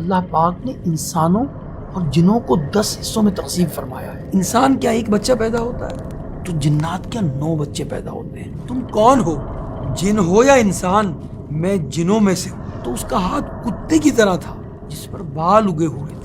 اللہ پاک نے انسانوں اور جنوں کو 10 حصوں میں تقسیم فرمایا ہے۔ انسان کیا ایک بچہ پیدا ہوتا ہے تو جنات کیا 9 بچے پیدا ہوتے ہیں۔ تم کون ہو، جن ہو یا انسان؟ میں جنوں میں سے ہوں۔ تو اس کا ہاتھ کتے کی طرح تھا جس پر بال اگے ہوئے تھے۔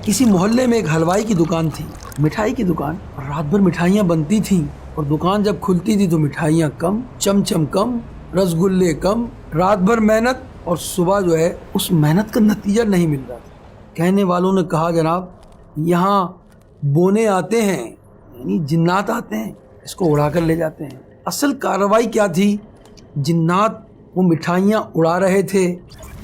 کسی محلے میں ایک حلوائی کی دکان تھی، مٹھائی کی دکان، اور رات بھر مٹھائیاں بنتی تھیں اور دکان جب کھلتی تھی تو مٹھائیاں کم، چمچم کم، رس گلے کم، رات بھر محنت اور صبح جو ہے اس محنت کا نتیجہ نہیں مل رہا تھا۔ کہنے والوں نے کہا جناب یہاں بونے آتے ہیں، یعنی جنات آتے ہیں، اس کو اڑا کر لے جاتے ہیں۔ اصل کارروائی کیا تھی؟ جنات وہ مٹھائیاں اڑا رہے تھے،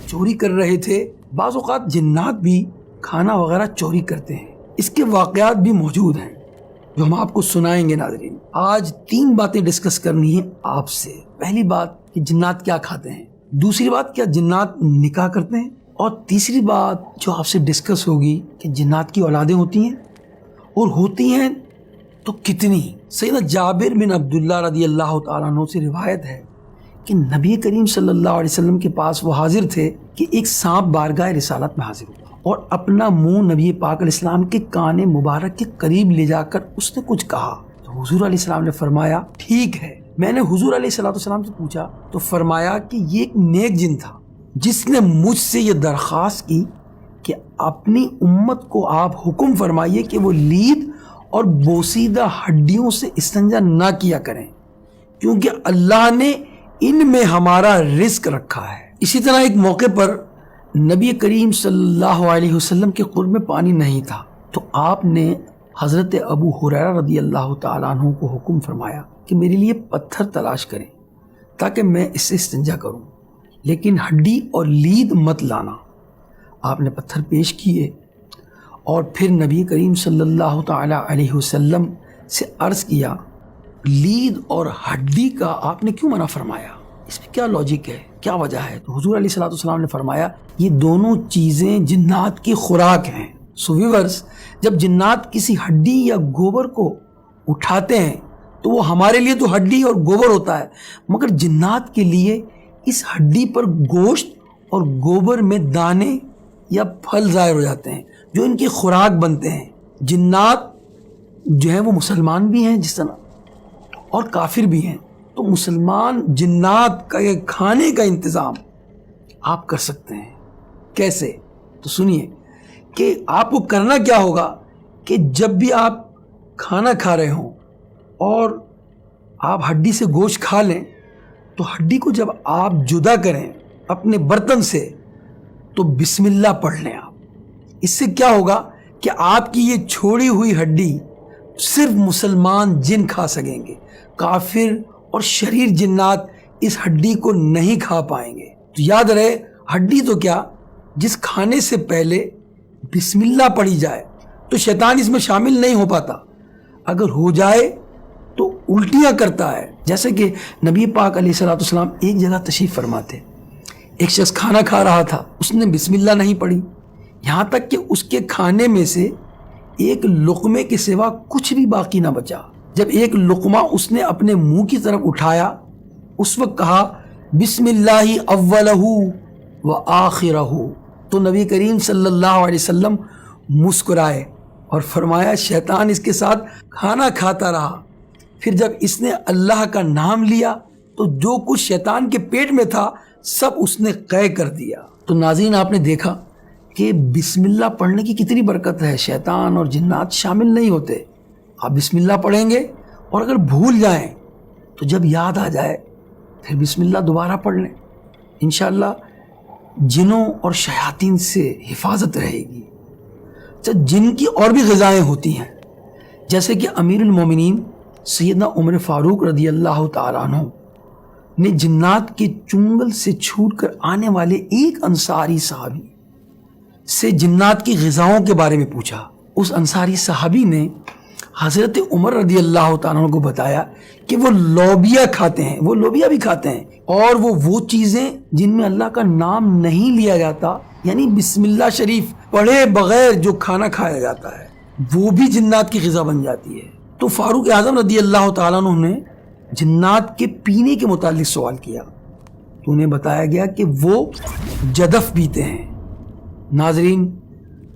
چوری کر رہے تھے۔ بعض اوقات جنات بھی کھانا وغیرہ چوری کرتے ہیں۔ اس کے واقعات بھی موجود ہیں جو ہم آپ کو سنائیں گے ناظرین۔ آج 3 باتیں ڈسکس کرنی ہیں آپ سے۔ پہلی بات کہ جنات کیا کھاتے ہیں، دوسری بات کیا جنات نکاح کرتے ہیں، اور تیسری بات جو آپ سے ڈسکس ہوگی کہ جنات کی اولادیں ہوتی ہیں اور ہوتی ہیں تو کتنی۔ سیدنا جابر بن عبداللہ رضی اللہ تعالیٰ عنہ سے روایت ہے کہ نبی کریم صلی اللہ علیہ وسلم کے پاس وہ حاضر تھے کہ ایک سانپ بارگاہ رسالت میں حاضر ہوا اور اپنا منہ نبی پاک علیہ السلام کے کان مبارک کے قریب لے جا کر اس نے کچھ کہا تو حضور علیہ السلام نے فرمایا ٹھیک ہے۔ میں نے حضور علیہ السلام سے پوچھا تو فرمایا کہ یہ ایک نیک جن تھا جس نے مجھ سے یہ درخواست کی کہ اپنی امت کو آپ حکم فرمائیے کہ وہ لید اور بوسیدہ ہڈیوں سے استنجا نہ کیا کریں کیونکہ اللہ نے ان میں ہمارا رزق رکھا ہے۔ اسی طرح ایک موقع پر نبی کریم صلی اللہ علیہ وسلم کے قرب میں پانی نہیں تھا تو آپ نے حضرت ابو ہریرہ رضی اللہ تعالیٰ عنہ کو حکم فرمایا کہ میرے لیے پتھر تلاش کریں تاکہ میں اس سے استنجا کروں، لیکن ہڈی اور لید مت لانا۔ آپ نے پتھر پیش کیے اور پھر نبی کریم صلی اللہ تعالیٰ علیہ وسلم سے عرض کیا لید اور ہڈی کا آپ نے کیوں منع فرمایا؟ اس میں کیا لاجک ہے، کیا وجہ ہے؟ تو حضور علیہ السلام نے فرمایا یہ دونوں چیزیں جنات کی خوراک ہیں۔ سو ویورز، جب جنات کسی ہڈی یا گوبر کو اٹھاتے ہیں تو وہ ہمارے لیے تو ہڈی اور گوبر ہوتا ہے، مگر جنات کے لیے اس ہڈی پر گوشت اور گوبر میں دانے یا پھل ظاہر ہو جاتے ہیں جو ان کی خوراک بنتے ہیں۔ جنات جو ہیں وہ مسلمان بھی ہیں جس طرح اور کافر بھی ہیں، تو مسلمان جنات کا یہ کھانے کا انتظام آپ کر سکتے ہیں۔ کیسے؟ تو سنیے کہ آپ کو کرنا کیا ہوگا کہ جب بھی آپ کھانا کھا رہے ہوں اور آپ ہڈی سے گوشت کھا لیں تو ہڈی کو جب آپ جدا کریں اپنے برتن سے تو بسم اللہ پڑھ لیں آپ۔ اس سے کیا ہوگا کہ آپ کی یہ چھوڑی ہوئی ہڈی صرف مسلمان جن کھا سکیں گے، کافر اور شریر جنات اس ہڈی کو نہیں کھا پائیں گے۔ تو یاد رہے ہڈی تو کیا، جس کھانے سے پہلے بسم اللہ پڑھی جائے تو شیطان اس میں شامل نہیں ہو پاتا، اگر ہو جائے تو الٹیاں کرتا ہے۔ جیسے کہ نبی پاک علیہ السلام ایک جگہ تشریف فرماتے، ایک شخص کھانا کھا رہا تھا، اس نے بسم اللہ نہیں پڑھی، یہاں تک کہ اس کے کھانے میں سے ایک لقمے کے سوا کچھ بھی باقی نہ بچا۔ جب ایک لقمہ اس نے اپنے منہ کی طرف اٹھایا اس وقت کہا بسم اللہ اولہ و آخرہ، تو نبی کریم صلی اللہ علیہ وسلم مسکرائے اور فرمایا شیطان اس کے ساتھ کھانا کھاتا رہا، پھر جب اس نے اللہ کا نام لیا تو جو کچھ شیطان کے پیٹ میں تھا سب اس نے قے کر دیا۔ تو ناظرین آپ نے دیکھا کہ بسم اللہ پڑھنے کی کتنی برکت ہے، شیطان اور جنات شامل نہیں ہوتے۔ آپ بسم اللہ پڑھیں گے اور اگر بھول جائیں تو جب یاد آ جائے پھر بسم اللہ دوبارہ پڑھ لیں، انشاءاللہ جنوں اور شیاطین سے حفاظت رہے گی۔ جن کی اور بھی غذائیں ہوتی ہیں، جیسے کہ امیر المومنین سیدنا عمر فاروق رضی اللہ تعالیٰ عنہ نے جنات کے چنگل سے چھوٹ کر آنے والے ایک انصاری صحابی سے جنات کی غذاؤں کے بارے میں پوچھا۔ اس انصاری صحابی نے حضرت عمر رضی اللہ تعالیٰ عنہ کو بتایا کہ وہ لوبیا کھاتے ہیں، وہ لوبیا بھی کھاتے ہیں، اور وہ چیزیں جن میں اللہ کا نام نہیں لیا جاتا، یعنی بسم اللہ شریف پڑھے بغیر جو کھانا کھایا جاتا ہے، وہ بھی جنات کی غذا بن جاتی ہے۔ تو فاروق اعظم رضی اللہ تعالیٰ عنہ نے جنات کے پینے کے متعلق سوال کیا تو انہیں بتایا گیا کہ وہ جدف پیتے ہیں۔ ناظرین،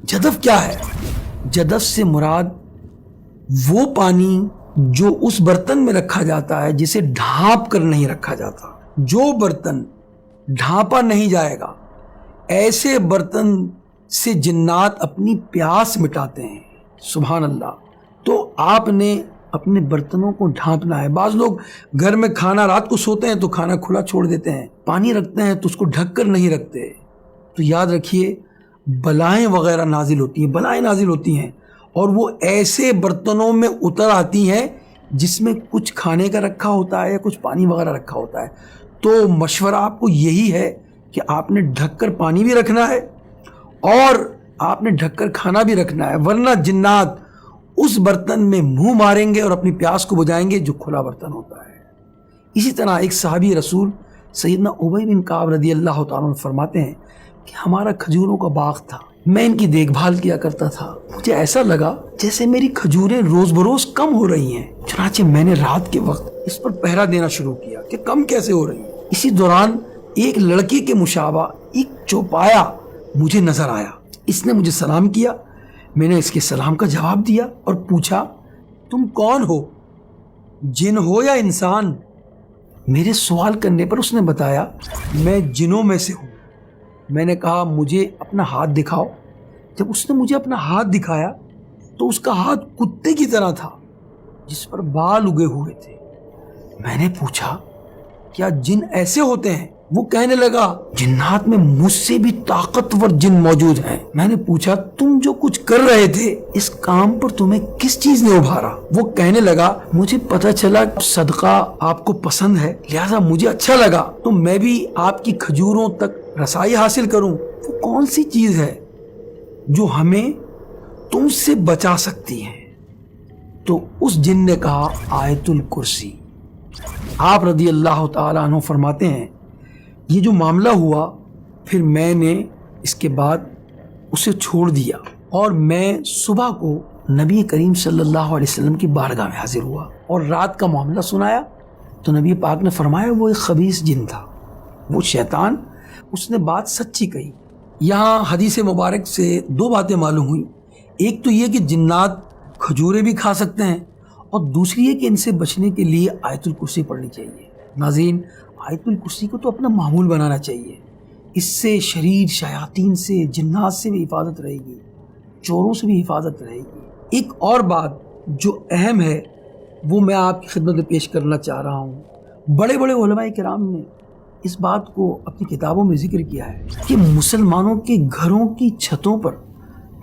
جدف کیا ہے؟ جدف سے مراد وہ پانی جو اس برتن میں رکھا جاتا ہے جسے ڈھانپ کر نہیں رکھا جاتا۔ جو برتن ڈھانپا نہیں جائے گا، ایسے برتن سے جنات اپنی پیاس مٹاتے ہیں۔ سبحان اللہ۔ تو آپ نے اپنے برتنوں کو ڈھانپنا ہے۔ بعض لوگ گھر میں کھانا رات کو سوتے ہیں تو کھانا کھلا چھوڑ دیتے ہیں، پانی رکھتے ہیں تو اس کو ڈھک کر نہیں رکھتے۔ تو یاد رکھیے، بلائیں وغیرہ نازل ہوتی ہیں، بلائیں نازل ہوتی ہیں، اور وہ ایسے برتنوں میں اتر آتی ہیں جس میں کچھ کھانے کا رکھا ہوتا ہے یا کچھ پانی وغیرہ رکھا ہوتا ہے۔ تو مشورہ آپ کو یہی ہے کہ آپ نے ڈھک کر پانی بھی رکھنا ہے اور آپ نے ڈھک کر کھانا بھی رکھنا ہے، ورنہ جنات اس برتن میں منہ ماریں گے اور اپنی پیاس کو بجھائیں گے جو کھلا برتن ہوتا ہے۔ اسی طرح ایک صحابی رسول سیدنا ابی بن کعب رضی اللہ تعالیٰ عنہ فرماتے ہیں کہ ہمارا کھجوروں کا باغ تھا، میں ان کی دیکھ بھال کیا کرتا تھا، مجھے ایسا لگا جیسے میری کھجوریں روز بروز کم ہو رہی ہیں، چنانچہ میں نے رات کے وقت اس پر پہرا دینا شروع کیا کہ کم کیسے ہو رہی ہیں۔ اسی دوران ایک لڑکے کے مشابہ ایک چوپایا مجھے نظر آیا، اس نے مجھے سلام کیا، میں نے اس کے سلام کا جواب دیا اور پوچھا، تم کون ہو، جن ہو یا انسان؟ میرے سوال کرنے پر اس نے بتایا، میں جنوں میں سے ہوں۔ میں نے کہا، مجھے اپنا ہاتھ دکھاؤ۔ جب اس نے مجھے اپنا ہاتھ دکھایا تو اس کا ہاتھ کتے کی طرح تھا جس پر بال اگے ہوئے تھے۔ میں نے پوچھا، کیا جن ایسے ہوتے ہیں؟ وہ کہنے لگا، جنات میں مجھ سے بھی طاقتور جن موجود ہیں۔ میں نے پوچھا، تم جو کچھ کر رہے تھے اس کام پر تمہیں کس چیز نے ابھارا؟ وہ کہنے لگا، مجھے پتہ چلا صدقہ آپ کو پسند ہے، لہذا مجھے اچھا لگا تو میں بھی آپ کی کھجوروں تک رسائی حاصل کروں۔ وہ کون سی چیز ہے جو ہمیں تم سے بچا سکتی ہے؟ تو اس جن نے کہا، آیت الکرسی۔ آپ رضی اللہ تعالیٰ عنہ فرماتے ہیں، یہ جو معاملہ ہوا پھر میں نے اس کے بعد اسے چھوڑ دیا اور میں صبح کو نبی کریم صلی اللہ علیہ وسلم کی بارگاہ میں حاضر ہوا اور رات کا معاملہ سنایا تو نبی پاک نے فرمایا وہ ایک خبیث جن تھا، وہ شیطان، اس نے بات سچی کہی۔ یہاں حدیث مبارک سے دو باتیں معلوم ہوئی، ایک تو یہ کہ جنات کھجوریں بھی کھا سکتے ہیں، اور دوسری یہ کہ ان سے بچنے کے لیے آیت الکرسی پڑھنی چاہیے۔ ناظرین، آیت الکرسی کو تو اپنا معمول بنانا چاہیے، اس سے شریر شیاطین سے، جنات سے بھی حفاظت رہے گی، چوروں سے بھی حفاظت رہے گی۔ ایک اور بات جو اہم ہے وہ میں آپ کی خدمت میں پیش کرنا چاہ رہا ہوں۔ بڑے بڑے علماء کرام نے اس بات کو اپنی کتابوں میں ذکر کیا ہے کہ مسلمانوں کے گھروں کی چھتوں پر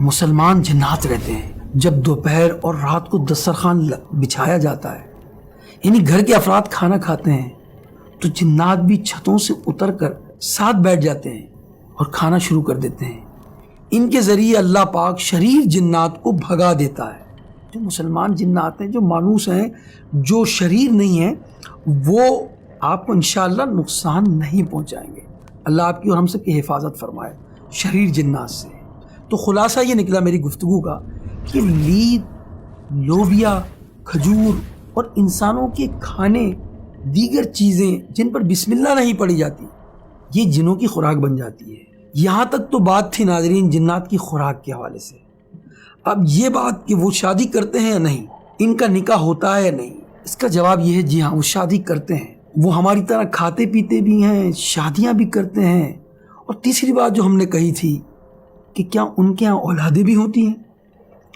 مسلمان جنات رہتے ہیں۔ جب دوپہر اور رات کو دسترخوان بچھایا جاتا ہے، یعنی گھر کے افراد کھانا کھاتے ہیں، تو جنات بھی چھتوں سے اتر کر ساتھ بیٹھ جاتے ہیں اور کھانا شروع کر دیتے ہیں۔ ان کے ذریعے اللہ پاک شریر جنات کو بھگا دیتا ہے۔ جو مسلمان جنات ہیں، جو مانوس ہیں، جو شریر نہیں ہیں، وہ آپ کو انشاءاللہ نقصان نہیں پہنچائیں گے۔ اللہ آپ کی اور ہم سب کی حفاظت فرمائے شریر جنات سے۔ تو خلاصہ یہ نکلا میری گفتگو کا کہ لید، لوبیا، کھجور اور انسانوں کے کھانے، دیگر چیزیں جن پر بسم اللہ نہیں پڑھی جاتی، یہ جنوں کی خوراک بن جاتی ہے۔ یہاں تک تو بات تھی ناظرین جنات کی خوراک کے حوالے سے۔ اب یہ بات کہ وہ شادی کرتے ہیں یا نہیں، ان کا نکاح ہوتا ہے یا نہیں، اس کا جواب یہ ہے جی ہاں، وہ شادی کرتے ہیں۔ وہ ہماری طرح کھاتے پیتے بھی ہیں، شادیاں بھی کرتے ہیں۔ اور تیسری بات جو ہم نے کہی تھی کہ کیا ان کے یہاں اولادیں بھی ہوتی ہیں؟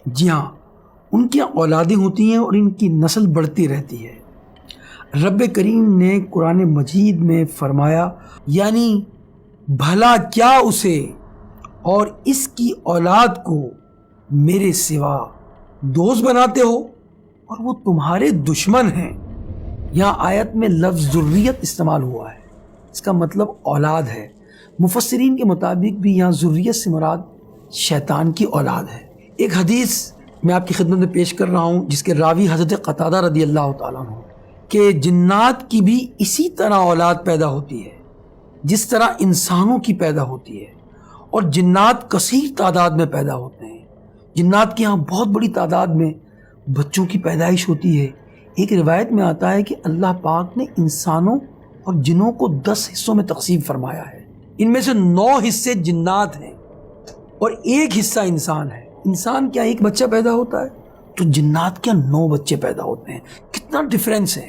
جی ہاں، ان کی اولادیں ہوتی ہیں اور ان کی نسل بڑھتی رہتی ہے۔ رب کریم نے قرآن مجید میں فرمایا، یعنی بھلا کیا اسے اور اس کی اولاد کو میرے سوا دوست بناتے ہو اور وہ تمہارے دشمن ہیں۔ یہاں آیت میں لفظ ذریت استعمال ہوا ہے، اس کا مطلب اولاد ہے۔ مفسرین کے مطابق بھی یہاں ذریت سے مراد شیطان کی اولاد ہے۔ ایک حدیث میں آپ کی خدمت میں پیش کر رہا ہوں جس کے راوی حضرت قتادہ رضی اللہ تعالیٰ عنہ۔ کہ جنات کی بھی اسی طرح اولاد پیدا ہوتی ہے جس طرح انسانوں کی پیدا ہوتی ہے، اور جنات کثیر تعداد میں پیدا ہوتے ہیں۔ جنات کے ہاں بہت بڑی تعداد میں بچوں کی پیدائش ہوتی ہے۔ ایک روایت میں آتا ہے کہ اللہ پاک نے انسانوں اور جنوں کو 10 حصوں میں تقسیم فرمایا ہے۔ ان میں سے 9 حصے جنات ہیں اور 1 حصہ انسان ہے۔ انسان کیا ایک بچہ پیدا ہوتا ہے تو جنات کیا 9 بچے پیدا ہوتے ہیں۔ کتنا ڈفرینس ہے،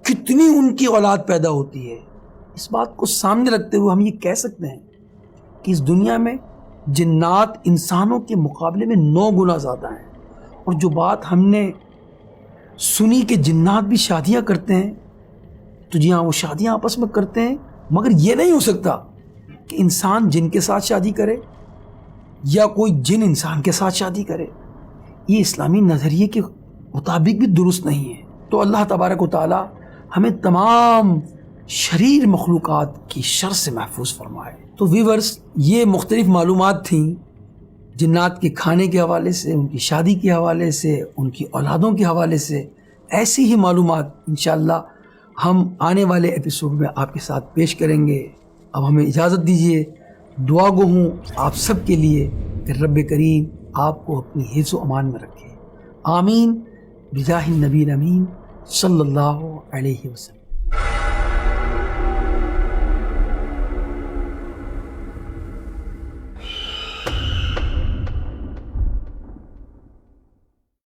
کتنی ان کی اولاد پیدا ہوتی ہے۔ اس بات کو سامنے رکھتے ہوئے ہم یہ کہہ سکتے ہیں کہ اس دنیا میں جنات انسانوں کے مقابلے میں 9 گنا زیادہ ہیں۔ اور جو بات ہم نے سنی کہ جنات بھی شادیاں کرتے ہیں، تو جی ہاں وہ شادیاں آپس میں کرتے ہیں، مگر یہ نہیں ہو سکتا کہ انسان جن کے ساتھ شادی کرے یا کوئی جن انسان کے ساتھ شادی کرے۔ یہ اسلامی نظریے کے مطابق بھی درست نہیں ہے۔ تو اللہ تبارک و تعالی ہمیں تمام شریر مخلوقات کی شر سے محفوظ فرمائے۔ تو ویورز، یہ مختلف معلومات تھیں جنات کے کھانے کے حوالے سے، ان کی شادی کے حوالے سے، ان کی اولادوں کے حوالے سے۔ ایسی ہی معلومات انشاءاللہ ہم آنے والے ایپیسوڈ میں آپ کے ساتھ پیش کریں گے۔ اب ہمیں اجازت دیجیے، دعا گو ہوں آپ سب کے لیے کہ رب کریم آپ کو اپنی حفظ و امان میں رکھے۔ آمین بجاہ النبی الامین صلی اللہ علیہ وسلم۔